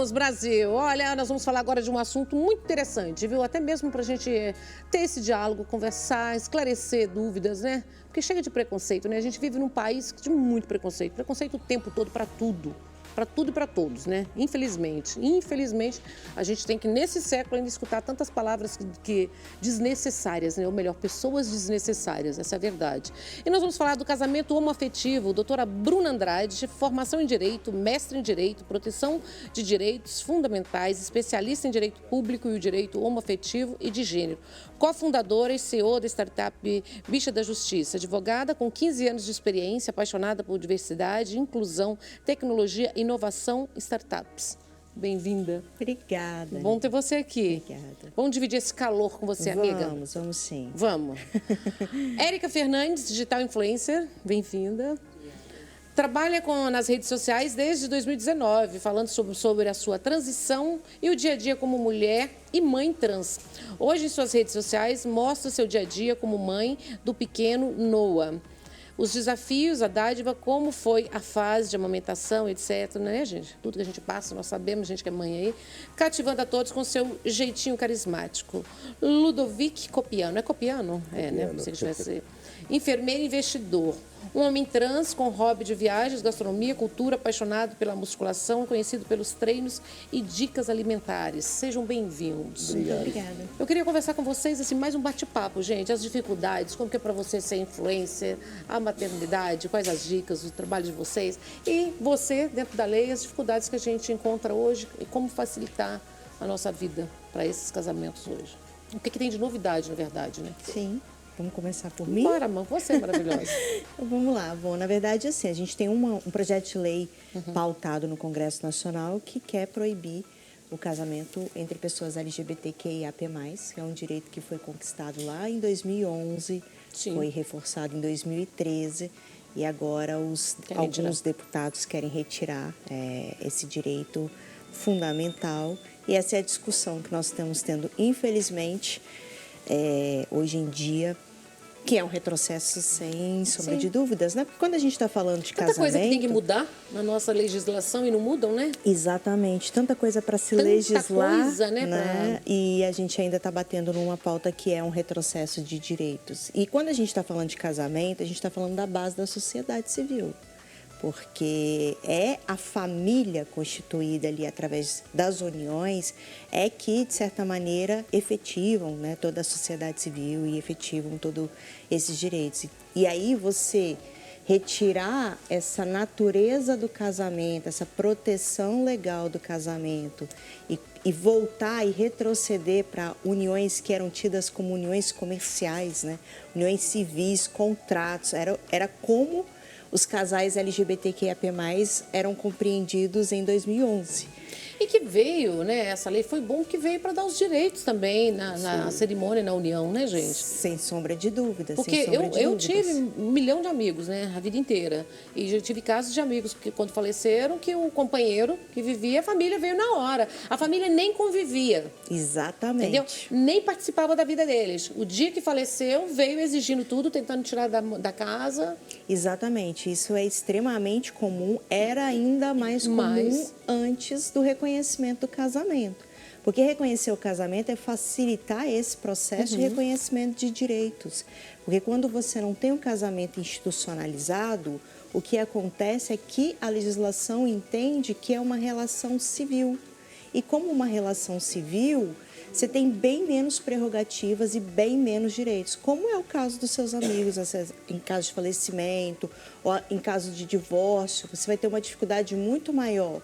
Vamos, Brasil! Olha, nós vamos falar agora de um assunto muito interessante, viu? Até mesmo para a gente ter esse diálogo, conversar, esclarecer dúvidas, né? Porque chega de preconceito, né? A gente vive num país de muito preconceito. Preconceito o tempo todo para tudo. Para tudo e para todos, né? Infelizmente. Infelizmente, a gente tem que, nesse século, ainda escutar tantas palavras que desnecessárias, né? Ou melhor, pessoas desnecessárias, essa é a verdade. E nós vamos falar do casamento homoafetivo. Doutora Bruna Andrade, formação em Direito, mestre em Direito, proteção de direitos fundamentais, especialista em Direito Público e o Direito Homoafetivo e de Gênero. Cofundadora e CEO da startup Bicha da Justiça. Advogada com 15 anos de experiência, apaixonada por diversidade, inclusão, tecnologia, inovação e startups. Bem-vinda. Obrigada. Bom ter você aqui. Obrigada. Vamos dividir esse calor com você, amiga? Vamos sim. Vamos. Érica Fernandes, digital influencer, bem-vinda. Trabalha nas redes sociais desde 2019, falando sobre a sua transição e o dia a dia como mulher e mãe trans. Hoje, em suas redes sociais, mostra seu dia a dia como mãe do pequeno Noah. Os desafios, a dádiva, como foi a fase de amamentação, etc, né, gente? Tudo que a gente passa, nós sabemos, gente que é mãe aí. Cativando a todos com seu jeitinho carismático. Ludovic Copiano. É Copiano? É, né? Se tivesse... Enfermeiro e investidor. Um homem trans com hobby de viagens, gastronomia, cultura, apaixonado pela musculação, conhecido pelos treinos e dicas alimentares. Sejam bem-vindos. Obrigada. Eu queria conversar com vocês, assim, mais um bate-papo, gente. As dificuldades, como que é para você ser influencer, a maternidade, quais as dicas, o trabalho de vocês. E você, dentro da lei, as dificuldades que a gente encontra hoje e como facilitar a nossa vida para esses casamentos hoje. O que tem de novidade, na verdade, né? Sim. Vamos começar por mim? Bora, mãe. Você é maravilhosa. Vamos lá. Bom, na verdade, assim, a gente tem um projeto de lei pautado no Congresso Nacional que quer proibir o casamento entre pessoas LGBTQIAP+, que é um direito que foi conquistado lá em 2011, Sim. Foi reforçado em 2013 e agora alguns deputados querem retirar esse direito fundamental. E essa é a discussão que nós estamos tendo, infelizmente, hoje em dia, que é um retrocesso sem sombra de dúvidas, né? Porque quando a gente está falando de casamento... Tanta coisa que tem que mudar na nossa legislação e não mudam, né? Exatamente. Tanta coisa para se legislar, Tanta coisa, né? E a gente ainda está batendo numa pauta que é um retrocesso de direitos. E quando a gente está falando de casamento, a gente está falando da base da sociedade civil. Porque é a família constituída ali através das uniões é que, de certa maneira, efetivam, né, toda a sociedade civil e efetivam todos esses direitos. E aí você retirar essa natureza do casamento, essa proteção legal do casamento e voltar e retroceder para uniões que eram tidas como uniões comerciais, né, uniões civis, contratos, era como os casais LGBTQIAP+, eram compreendidos em 2011. E que veio, né, essa lei foi bom que veio para dar os direitos também na cerimônia, na união, né, gente? Sem sombra de dúvidas. Porque eu tive 1 milhão de amigos, né, a vida inteira. E já tive casos de amigos que quando faleceram, que o companheiro que vivia, a família veio na hora. A família nem convivia. Exatamente. Entendeu? Nem participava da vida deles. O dia que faleceu, veio exigindo tudo, tentando tirar da casa. Exatamente. Isso é extremamente comum. Era ainda mais comum antes do reconhecimento do casamento. Porque reconhecer o casamento é facilitar esse processo de reconhecimento de direitos. Porque quando você não tem um casamento institucionalizado, o que acontece é que a legislação entende que é uma relação civil. E como uma relação civil, você tem bem menos prerrogativas e bem menos direitos, como é o caso dos seus amigos, em caso de falecimento ou em caso de divórcio, você vai ter uma dificuldade muito maior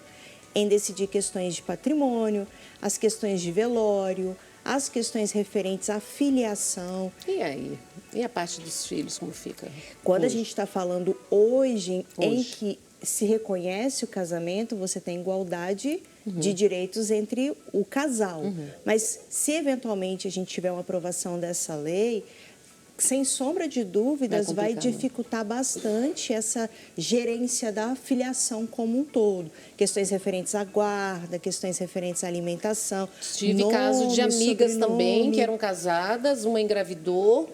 em decidir questões de patrimônio, as questões de velório, as questões referentes à filiação. E aí? E a parte dos filhos, como fica? Quando a gente está falando hoje em que se reconhece o casamento, você tem igualdade de direitos entre o casal. Mas se eventualmente a gente tiver uma aprovação dessa lei, sem sombra de dúvidas, vai dificultar bastante essa gerência da filiação como um todo. Questões referentes à guarda, questões referentes à alimentação. Tive caso de amigas também que eram casadas, uma engravidou,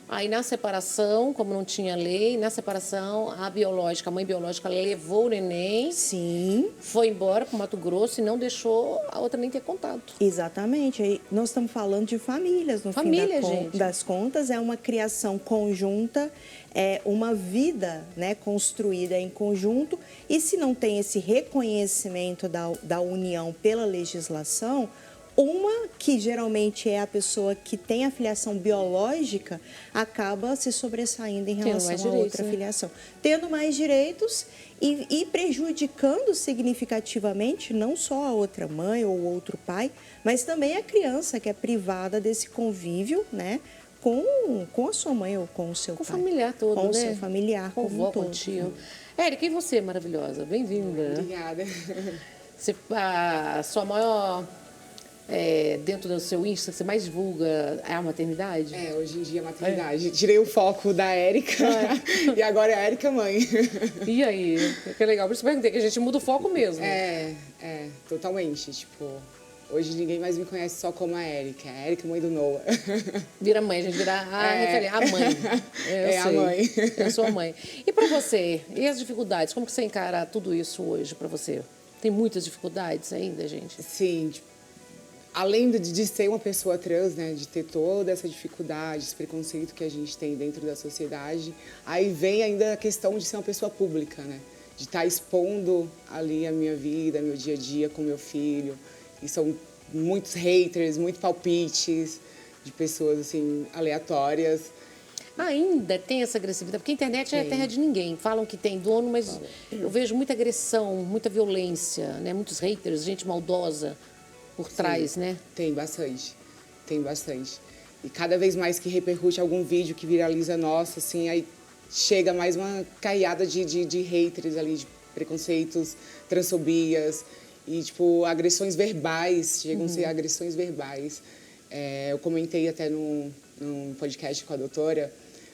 Aí, na separação, como não tinha lei, na separação, a mãe biológica levou o neném, Sim. foi embora para o Mato Grosso e não deixou a outra nem ter contato. Exatamente. Aí nós estamos falando de famílias, no Família, fim gente. das contas. É uma criação conjunta, é uma vida, né, construída em conjunto. E se não tem esse reconhecimento da união pela legislação, uma que geralmente é a pessoa que tem a filiação biológica acaba se sobressaindo em relação à outra filiação. Tendo mais direitos e prejudicando significativamente não só a outra mãe ou outro pai, mas também a criança que é privada desse convívio, né, com a sua mãe ou com o seu pai. Com o familiar todo, com né? O seu familiar com como vó, um todo. com tio. Érica, e você, maravilhosa? Bem-vinda. Obrigada. A sua maior... dentro do seu Insta, você mais divulga a maternidade? Hoje em dia a maternidade. Tirei o foco da Érica e agora é a Érica mãe. E aí? Que legal. Por isso que eu perguntei, que a gente muda o foco mesmo. Totalmente. Tipo, hoje ninguém mais me conhece só como a Érica mãe do Noah. Vira mãe, a gente vira a mãe. A mãe. Eu sou a mãe. E para você? E as dificuldades? Como que você encara tudo isso hoje para você? Tem muitas dificuldades ainda, gente? Sim, tipo, além de ser uma pessoa trans, né, de ter toda essa dificuldade, esse preconceito que a gente tem dentro da sociedade, aí vem ainda a questão de ser uma pessoa pública, né, de estar expondo ali a minha vida, meu dia a dia com meu filho. E são muitos haters, muitos palpites de pessoas assim aleatórias. Ainda tem essa agressividade, porque a internet é a terra de ninguém. Falam que tem dono, mas eu vejo muita agressão, muita violência, né, muitos haters, gente maldosa por trás, né? Tem bastante. E cada vez mais que repercute algum vídeo que viraliza nosso, assim, aí chega mais uma carreada de haters ali, de preconceitos, transfobias e, tipo, agressões verbais, chegam a ser agressões verbais. Eu comentei até num podcast com a doutora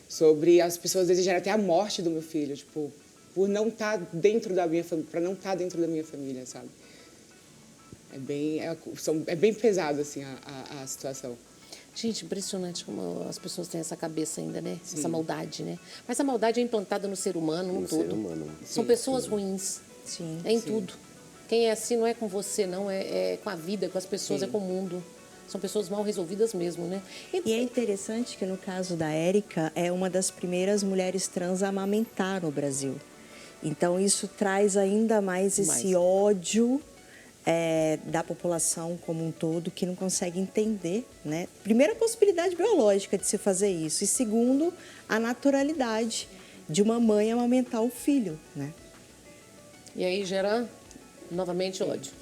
sobre as pessoas desejarem até a morte do meu filho, tipo, por não estar dentro da minha família, para não estar dentro da minha família, sabe? É bem pesado, assim, a situação. Gente, impressionante como as pessoas têm essa cabeça ainda, né? Sim. Essa maldade, né? Mas a maldade é implantada no ser humano, no todo. Ser humano. São pessoas ruins. Sim. É em tudo. Quem é assim não é com você, não. É com a vida, com as pessoas, é com o mundo. São pessoas mal resolvidas mesmo, né? E é interessante que, no caso da Érica, é uma das primeiras mulheres trans a amamentar no Brasil. Então, isso traz ainda mais esse ódio da população como um todo, que não consegue entender, né? Primeiro, a possibilidade biológica de se fazer isso. E segundo, a naturalidade de uma mãe amamentar o filho, né? E aí gera, novamente, ódio.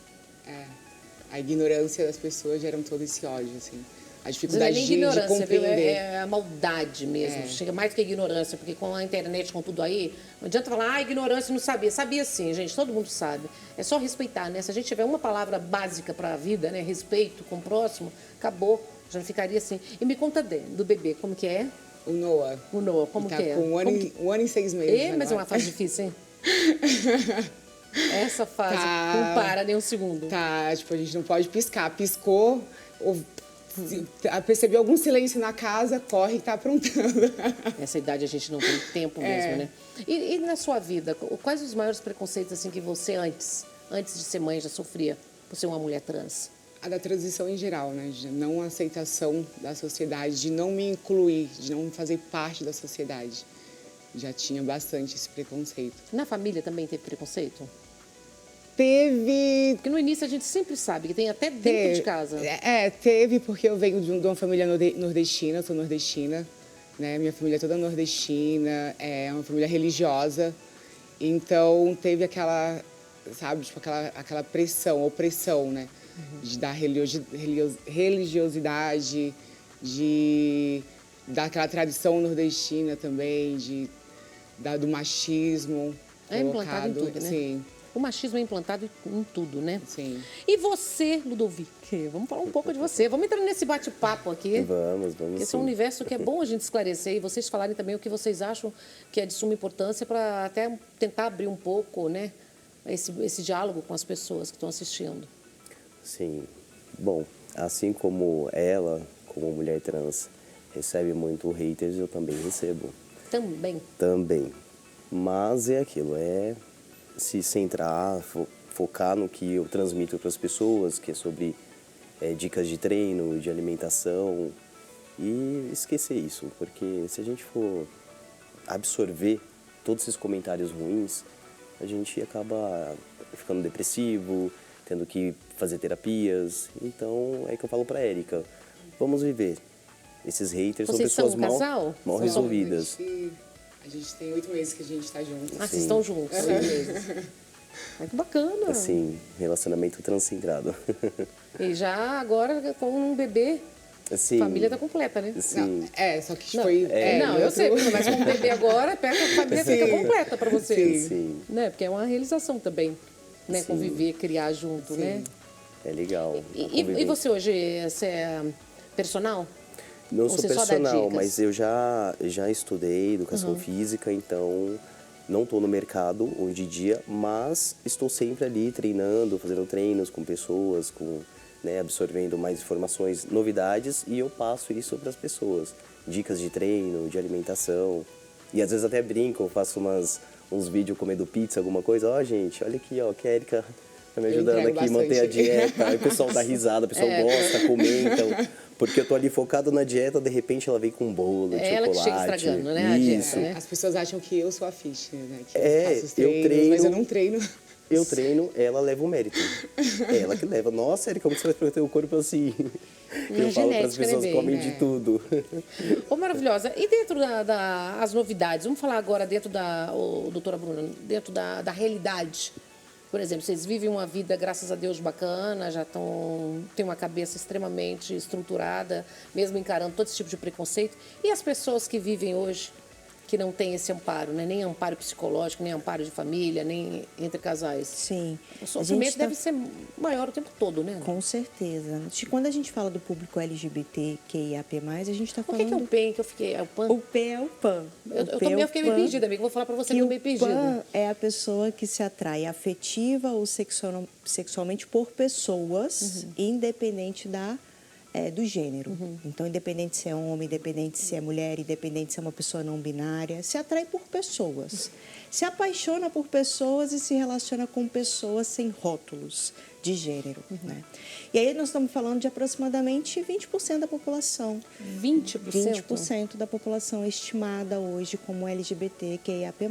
A ignorância das pessoas gera todo esse ódio, assim. A Não é dificuldade nem de ignorância, viu? compreender. É a maldade mesmo. Chega mais do que a ignorância, porque com a internet, com tudo aí, não adianta falar, ignorância, não sabia. Sabia sim, gente, todo mundo sabe. É só respeitar, né? Se a gente tiver uma palavra básica para a vida, né? Respeito com o próximo, acabou. Já ficaria assim. E me conta do bebê, como que é? O Noah. O Noah, como tá que é? com um ano e 6 meses. Mas é uma agora. fase difícil, hein? Essa fase não para nem um segundo. Tá, tipo, a gente não pode piscar. Piscou, percebeu algum silêncio na casa, corre e tá aprontando. Nessa idade a gente não tem tempo mesmo, né? E na sua vida, quais os maiores preconceitos assim que você antes de ser mãe já sofria por ser uma mulher trans? A da transição em geral, né? De não aceitação da sociedade, de não me incluir, de não fazer parte da sociedade. Já tinha bastante esse preconceito. Na família também teve preconceito? Teve... Porque no início a gente sempre sabe que tem até dentro de casa. Teve, porque eu venho de uma família nordestina, eu sou nordestina, né? Minha família é toda nordestina, é uma família religiosa. Então, teve aquela, sabe, tipo, aquela pressão, opressão, né? Da religiosidade, daquela tradição nordestina também, do machismo É implantado em tudo, né? Sim. O machismo é implantado em tudo, né? Sim. E você, Ludovic? Vamos falar um pouco de você. Vamos entrar nesse bate-papo aqui. Vamos Esse é um universo que é bom a gente esclarecer e vocês falarem também o que vocês acham que é de suma importância para até tentar abrir um pouco, né, esse diálogo com as pessoas que estão assistindo. Sim. Bom, assim como ela, como mulher trans, recebe muito haters, eu também recebo. Também. Também. Mas é aquilo, é se centrar, focar no que eu transmito para as pessoas, que é sobre dicas de treino, de alimentação, e esquecer isso, porque se a gente for absorver todos esses comentários ruins, a gente acaba ficando depressivo, tendo que fazer terapias. Então, é que eu falo pra Érica, vamos viver. Esses haters são Vocês são pessoas um casal? mal resolvidas. A gente tem 8 meses que a gente tá junto. Ah, vocês estão juntos, 8 meses. Ai, que bacana. Assim, relacionamento transcentrado. E já agora com um bebê, Assim, a família tá completa, né? Sim. Só que Não, foi... não, eu sei, mas com um bebê agora, perto a família fica completa para vocês. Sim. Né? Porque é uma realização também, né? Sim. Conviver, criar junto, né? É legal. a E convivência. você hoje, você é personal? Não Ou sou você só dá personal, dicas? mas eu já estudei educação física, então não estou no mercado hoje em dia, mas estou sempre ali treinando, fazendo treinos com pessoas, absorvendo mais informações, novidades, e eu passo isso para as pessoas. Dicas de treino, de alimentação. E às vezes até brinco, eu faço uns vídeos comendo pizza, alguma coisa. Ó, gente, olha aqui, ó, que a Érica tá me ajudando entrego aqui a manter a bastante. dieta. Aí o pessoal dá risada, o pessoal gosta, comentam. Porque eu tô ali focado na dieta, de repente ela vem com um bolo, de É ela que chocolate. chega estragando, né, a Isso. dieta, né? As pessoas acham que eu sou a fitness, né? Que eu faço os eu treinos, treino. mas eu não treino. Eu treino, ela leva o mérito. Ela que leva. Nossa, Érica, como você vai ter o corpo assim? Eu falo para as genética, né, pessoas, bem? comem de tudo. Ô, maravilhosa. E dentro das novidades, vamos falar agora dentro doutora Bruna, dentro da realidade. Por exemplo, vocês vivem uma vida, graças a Deus, bacana, já têm uma cabeça extremamente estruturada, mesmo encarando todo esse tipo de preconceito. E as pessoas que vivem hoje, que não têm esse amparo, né? Nem amparo psicológico, nem amparo de família, nem entre casais. Sim. O sofrimento deve ser maior o tempo todo, né? Com certeza. Quando a gente fala do público LGBTQIAP+, a gente está O falando... que é o PEN que eu fiquei? É o PAN? O P é o PAN. Eu fiquei meio perdida, amiga. Vou falar pra você que eu meio O perdida. PAN é a pessoa que se atrai afetiva ou sexualmente por pessoas, independente do gênero. Então, independente se é homem, independente se é mulher, independente se é uma pessoa não binária, se atrai por pessoas. Se apaixona por pessoas e se relaciona com pessoas sem rótulos de gênero. Né? E aí nós estamos falando de aproximadamente 20% da população. 20%? 20% da população estimada hoje como LGBTQIAP+.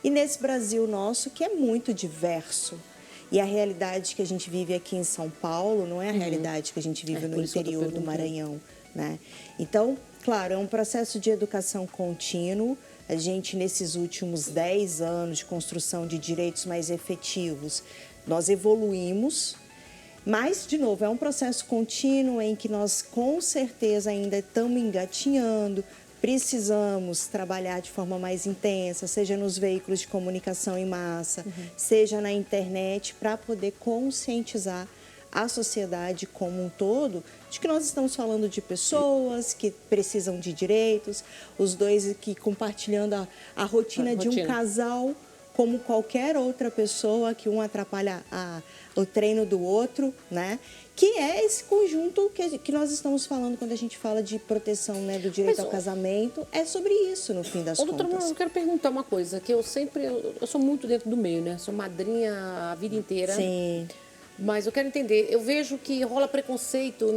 E nesse Brasil nosso, que é muito diverso. E a realidade que a gente vive aqui em São Paulo não é a realidade que a gente vive no por isso que eu tô interior do perguntando. Maranhão. Né? Então, claro, é um processo de educação contínuo. A gente, nesses últimos 10 anos de construção de direitos mais efetivos, nós evoluímos. Mas, de novo, é um processo contínuo em que nós, com certeza, ainda estamos engatinhando. Precisamos trabalhar de forma mais intensa, seja nos veículos de comunicação em massa, seja na internet, para poder conscientizar a sociedade como um todo de que nós estamos falando de pessoas que precisam de direitos, os dois aqui compartilhando a rotina de um casal como qualquer outra pessoa, que um atrapalha o treino do outro, né? Que é esse conjunto que nós estamos falando quando a gente fala de proteção, né, do direito ao casamento. É sobre isso, no fim das Doutora, contas. eu quero perguntar uma coisa, que eu sou muito dentro do meio, né? Sou madrinha a vida inteira. Sim. Mas eu quero entender, eu vejo que rola preconceito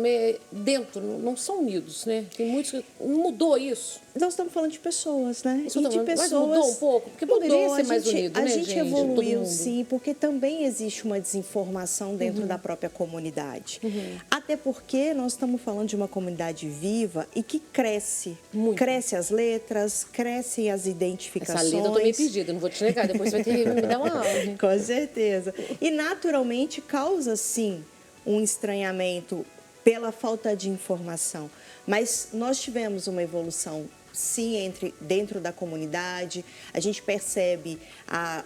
dentro, não são unidos, né? Tem muitos que... Mudou isso? Nós estamos falando de pessoas, né? Isso E eu de tô falando, pessoas... mas mudou um pouco? Porque poderia ser mais unido, a né, gente gente? Todo evoluiu, mundo. sim, porque também existe uma desinformação dentro da própria comunidade. Até porque nós estamos falando de uma comunidade viva e que cresce. Muito. Cresce as letras, crescem as identificações. Essa letra eu tô meio perdida, não vou te negar, depois você vai ter que me dar uma aula. Hein? Com certeza. E naturalmente causa, sim, um estranhamento pela falta de informação. Mas nós tivemos uma evolução, sim, dentro da comunidade. A gente percebe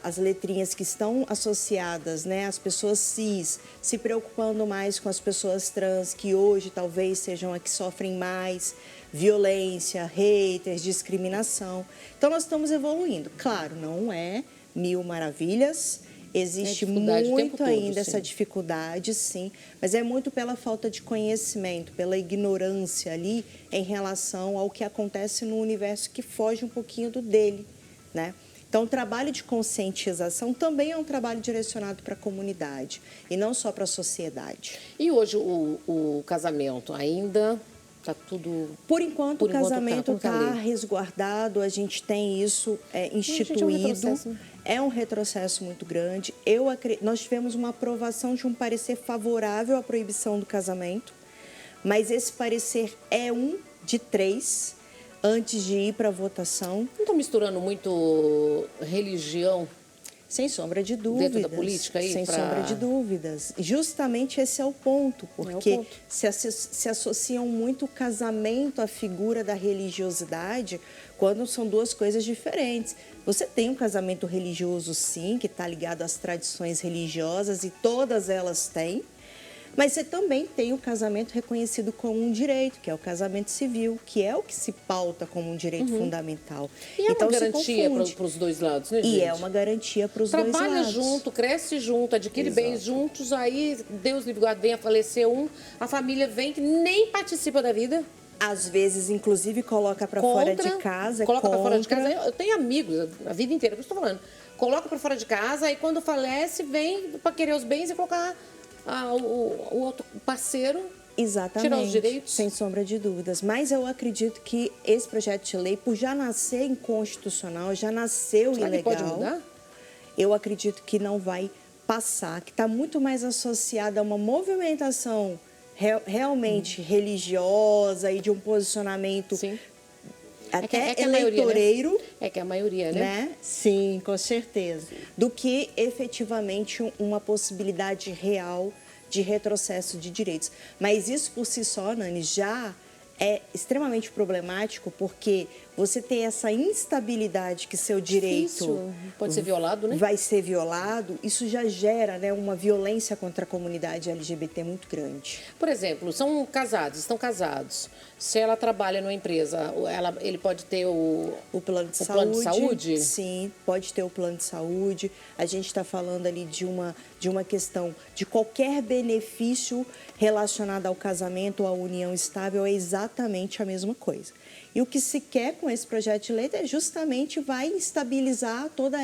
as letrinhas que estão associadas, né, às pessoas cis, se preocupando mais com as pessoas trans, que hoje talvez sejam as que sofrem mais violência, haters, discriminação. Então, nós estamos evoluindo. Claro, não é mil maravilhas. Existe dificuldade o tempo muito todo, ainda sim. essa dificuldade, sim, mas é muito pela falta de conhecimento, pela ignorância ali em relação ao que acontece no universo que foge um pouquinho do dele, né? Então, o trabalho de conscientização também é um trabalho direcionado para a comunidade e não só para a sociedade. E hoje o casamento ainda está tudo... Por enquanto, o casamento como tá a está lei? resguardado, a gente tem isso Gente, é um instituído. retrocesso, né? É um retrocesso muito grande. Nós tivemos uma aprovação de um parecer favorável à proibição do casamento, mas esse parecer é um de 3 antes de ir para a votação. Não estão misturando muito religião? Sem sombra de dúvidas. Dentro da política aí, sem pra- sombra de dúvidas. E justamente esse é o ponto, porque ponto. se associam muito o casamento à figura da religiosidade, quando são duas coisas diferentes. Você tem um casamento religioso, sim, que está ligado às tradições religiosas, e todas elas têm. Mas você também tem o casamento reconhecido como um direito, que é o casamento civil, que é o que se pauta como um direito fundamental. E é então, uma se garantia confunde. para os dois lados, né, gente? E é uma garantia para os dois lados. Trabalha junto, cresce junto, adquire Exato. bens juntos, aí Deus livre guarde, vem a falecer um, a família vem que nem participa da vida. Às vezes, inclusive, coloca para fora de casa. Coloca para fora de contra. casa. Eu tenho amigos a vida inteira, por isso estou falando. Coloca para fora de casa, aí quando falece, vem para querer os bens e colocar o outro parceiro. Exatamente. Tirar os direitos. Sem sombra de dúvidas. Mas eu acredito que esse projeto de lei, por já nascer inconstitucional, já nasceu Será que ilegal. pode mudar? Eu acredito que não vai passar, que está muito mais associada a uma movimentação realmente religiosa e de um posicionamento Sim. até É que a maioria, né? eleitoreiro. É que é a maioria, né? Né? Sim, com certeza. Do que efetivamente uma possibilidade real de retrocesso de direitos. Mas isso por si só, Nani, já é extremamente problemático, porque você tem essa instabilidade que seu direito Difícil. Pode ser violado, né? vai ser violado, isso já gera, né, uma violência contra a comunidade LGBT muito grande. Por exemplo, são casados, estão casados. Se ela trabalha numa empresa, ele pode ter O plano de saúde. plano de saúde? Sim, pode ter o plano de saúde. A gente está falando ali de uma questão de qualquer benefício relacionado ao casamento ou à união estável é exatamente a mesma coisa. E o que se quer com esse projeto de lei é justamente vai estabilizar todas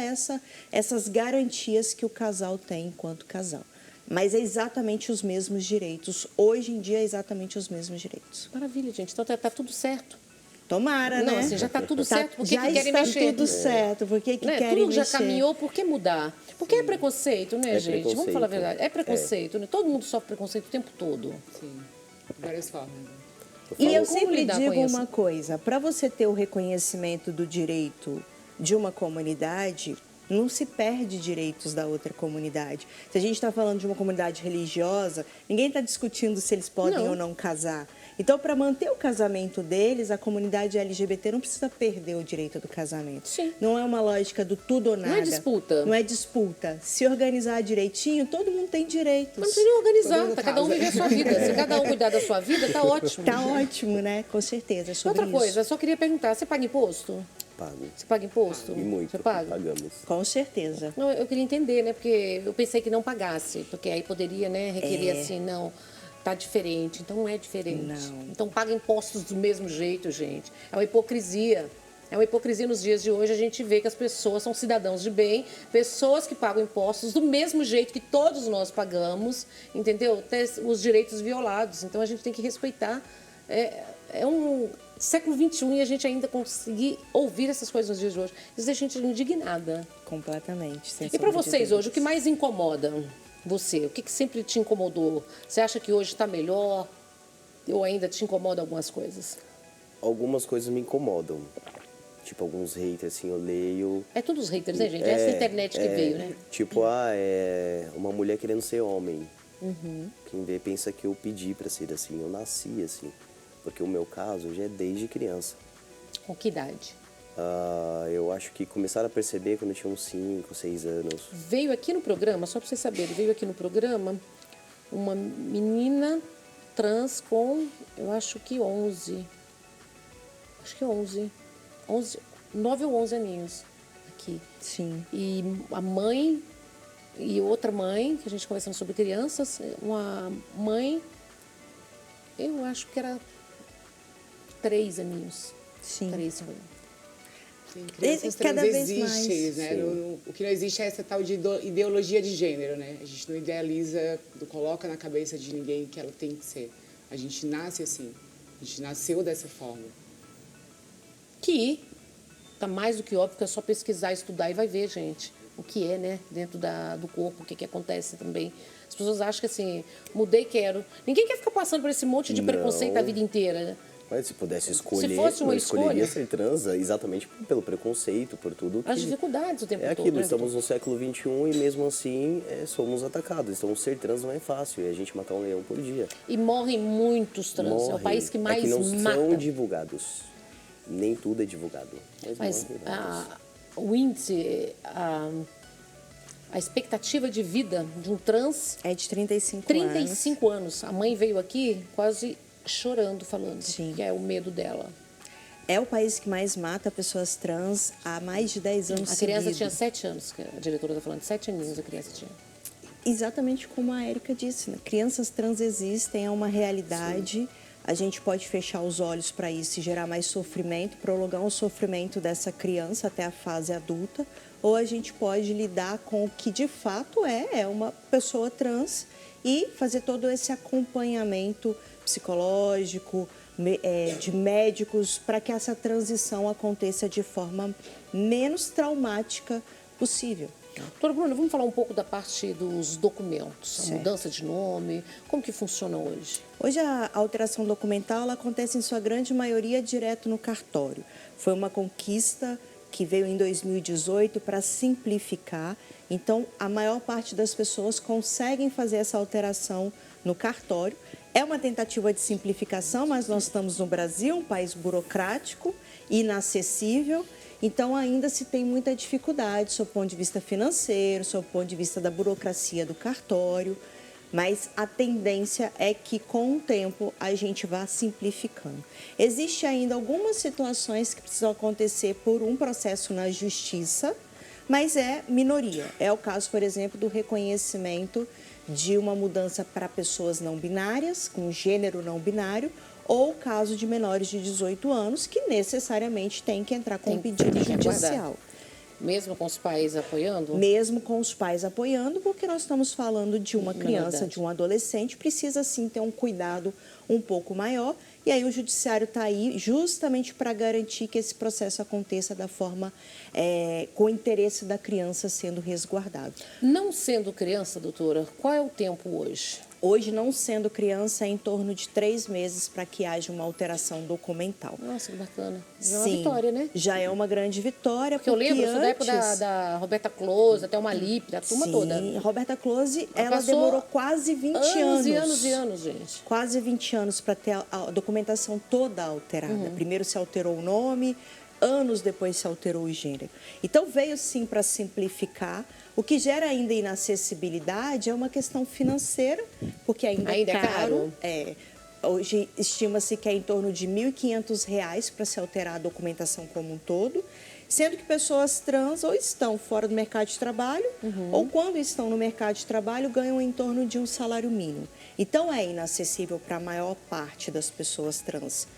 essas garantias que o casal tem enquanto casal. Mas é exatamente os mesmos direitos. Hoje em dia é exatamente os mesmos direitos. Maravilha, gente. Então tá tudo certo. Tomara, Não, né? assim, já tá tudo certo. Por que já que querem está mexer? tudo certo. Por que Né? querem Tudo já mexer? caminhou, por que mudar? Porque é preconceito, né, É gente? Vamos falar a preconceito. verdade. É preconceito, né? Todo mundo sofre preconceito o tempo todo. Sim, de várias formas. E eu Como sempre lidar com digo isso? uma coisa, para você ter o reconhecimento do direito de uma comunidade, não se perde direitos da outra comunidade. Se a gente está falando de uma comunidade religiosa, ninguém está discutindo se eles podem Não. ou não casar. Então, para manter o casamento deles, a comunidade LGBT não precisa perder o direito do casamento. Sim. Não é uma lógica do tudo ou nada. Não é disputa. Não é disputa. Se organizar direitinho, todo mundo tem direitos. Não precisa nem Todo organizar, mundo tá? Cada um casa. vive a sua vida. Se cada um cuidar da sua vida, tá ótimo. Tá ótimo, né? Com certeza. É sobre Outra coisa, isso. eu só queria perguntar, você paga imposto? Pago. Você paga imposto? E muito. Você paga? Pagamos. Com certeza. Não, eu queria entender, né? Porque eu pensei que não pagasse, porque aí poderia, né, requerer assim, não, tá diferente. Então não é diferente. Não. Então paga impostos do mesmo jeito, gente. É uma hipocrisia. É uma hipocrisia nos dias de hoje. A gente vê que as pessoas são cidadãos de bem, pessoas que pagam impostos do mesmo jeito que todos nós pagamos, entendeu? Ter os direitos violados. Então a gente tem que respeitar. É um século XXI e a gente ainda conseguir ouvir essas coisas nos dias de hoje. Isso deixa a gente indignada. Completamente. sem E para sombra de vocês dúvidas. hoje, o que mais incomoda você? O que sempre te incomodou? Você acha que hoje está melhor ou ainda te incomoda algumas coisas? Algumas coisas me incomodam. Tipo, alguns haters, assim, eu leio... É tudo os haters, né, gente? É essa internet que veio, né? Tipo, é uma mulher querendo ser homem. Uhum. Quem vê pensa que eu pedi pra ser assim, eu nasci assim. Porque o meu caso já é desde criança. Com que idade? Eu acho que começaram a perceber quando eu tinha uns 5, 6 anos. Veio aqui no programa, só para vocês saberem, veio aqui no programa uma menina trans com, eu acho que 11. Acho que 11. 9 ou 11 aninhos aqui. Sim. E a mãe E outra mãe, que a gente conversando sobre crianças, uma mãe, eu acho que era 3 aninhos. Sim. 3 Tem crianças Cada trans vez existe, mais. né? O que não existe é essa tal de ideologia de gênero, né? A gente não idealiza, não coloca na cabeça de ninguém que ela tem que ser. A gente nasce assim, a gente nasceu dessa forma. Que tá mais do que óbvio que é só pesquisar, estudar e vai ver, gente, o que é, né, dentro do corpo, o que acontece também. As pessoas acham que assim, mudei, quero. Ninguém quer ficar passando por esse monte de Não. preconceito a vida inteira, né? Mas se pudesse escolher, Se fosse uma eu escolheria escolha. ser trans exatamente pelo preconceito, por tudo que... As dificuldades o tempo É todo. aquilo, né, estamos doutor? no século XXI e mesmo assim somos atacados. Então ser trans não é fácil, é a gente matar um leão por dia. E morrem muitos trans. É o Morrem. país que mais é que não mata. são divulgados. Nem tudo é divulgado. Mas morrem vários. o índice, a expectativa de vida de um trans, É de 35 anos. 35 anos. A mãe veio aqui quase chorando, falando Sim. que é o medo dela. É o país que mais mata pessoas trans há mais de 10 anos A criança seguidos. tinha 7 anos, que a diretora está falando, 7 aninhos a criança tinha. Exatamente como a Érica disse, né? Crianças trans existem, é uma realidade. Sim. A gente pode fechar os olhos para isso e gerar mais sofrimento, prolongar o sofrimento dessa criança até a fase adulta, ou a gente pode lidar com o que de fato é uma pessoa trans e fazer todo esse acompanhamento psicológico, de médicos, para que essa transição aconteça de forma menos traumática possível. Doutora Bruna, vamos falar um pouco da parte dos documentos, Certo. a mudança de nome, como que funciona hoje? Hoje a alteração documental ela acontece em sua grande maioria direto no cartório. Foi uma conquista que veio em 2018 para simplificar. Então, a maior parte das pessoas conseguem fazer essa alteração no cartório. É uma tentativa de simplificação, mas nós estamos no Brasil, um país burocrático, inacessível. Então, ainda se tem muita dificuldade, sob o ponto de vista financeiro, sob o ponto de vista da burocracia do cartório. Mas a tendência é que, com o tempo, a gente vá simplificando. Existe ainda algumas situações que precisam acontecer por um processo na justiça, mas é minoria. É o caso, por exemplo, do reconhecimento de uma mudança para pessoas não binárias, com gênero não binário, ou o caso de menores de 18 anos, que necessariamente tem que entrar com um pedido judicial. Mesmo com os pais apoiando? Mesmo com os pais apoiando, porque nós estamos falando de uma criança, de um adolescente, precisa sim ter um cuidado um pouco maior. E aí o judiciário está aí justamente para garantir que esse processo aconteça da forma, com o interesse da criança sendo resguardado. Não sendo criança, doutora, qual é o tempo hoje? Hoje, não sendo criança, é em torno de 3 meses para que haja uma alteração documental. Nossa, que bacana. Já é uma Sim, vitória, né? já é uma grande vitória. Porque eu lembro, eu sou da época antes... da Roberta Close, até uma Lipe, da turma toda. Sim, Roberta Close, ela passou demorou quase 20 anos. Anos e anos e anos, gente. Quase 20 anos para ter a documentação toda alterada. Primeiro se alterou o nome, anos depois se alterou o gênero. Então, veio sim para simplificar. O que gera ainda inacessibilidade é uma questão financeira, porque ainda é caro. Hoje estima-se que é em torno de R$ 1.500 para se alterar a documentação como um todo, sendo que pessoas trans ou estão fora do mercado de trabalho, ou quando estão no mercado de trabalho ganham em torno de um salário mínimo. Então, é inacessível para a maior parte das pessoas trans.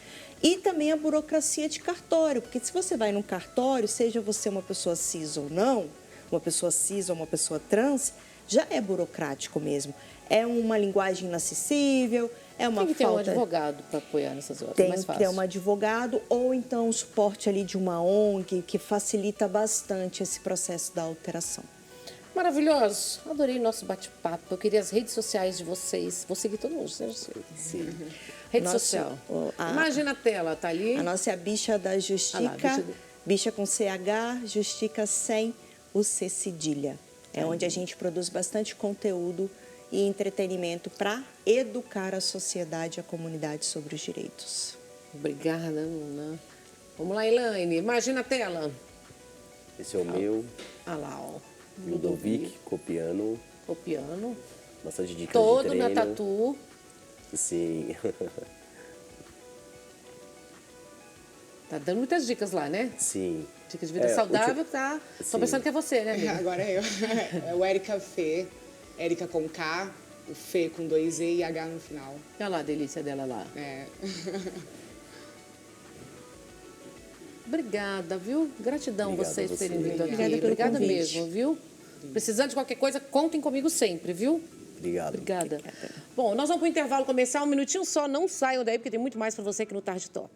E também a burocracia de cartório, porque se você vai num cartório, seja você uma pessoa cis ou não, uma pessoa cis ou uma pessoa trans, já é burocrático mesmo. É uma linguagem inacessível, é uma Tem que ter falta... um advogado para apoiar nessas horas, Tem mais que fácil. ter um advogado ou então o suporte ali de uma ONG, que facilita bastante esse processo da alteração. Maravilhoso. Adorei nosso bate-papo. Eu queria as redes sociais de vocês. Vou seguir todo mundo, né? Sim. Rede Nosso- social. a- Imagina a tela, tá ali. A nossa é a Bicha da Justica, Ah lá, Bicha do- Bicha com CH, Justica sem o C cedilha. É onde a gente produz bastante conteúdo e entretenimento para educar a sociedade e a comunidade sobre os direitos. Obrigada, Luna. Vamos lá, Elaine. Imagina a tela. Esse é o meu, Ah lá, ó. Ludovic, copiando, Copiando. bastante dicas de Todo treino. na tatu. Sim. Tá dando muitas dicas lá, né? Sim. Dica de vida saudável, tá? Tô Sim. pensando que é você, né, amiga? Agora é eu. É o Érica Fê, Érica com K, o Fê com 2 E e H no final. Olha lá a delícia dela lá. É. Obrigada, viu? Gratidão Obrigado vocês a você. terem vindo aqui. Obrigada pelo Obrigada convite. mesmo, viu? Precisando de qualquer coisa, contem comigo sempre, viu? Obrigado. Obrigada. Bom, nós vamos para o intervalo comercial, um minutinho só, não saiam daí, porque tem muito mais para você aqui no Tarde Top.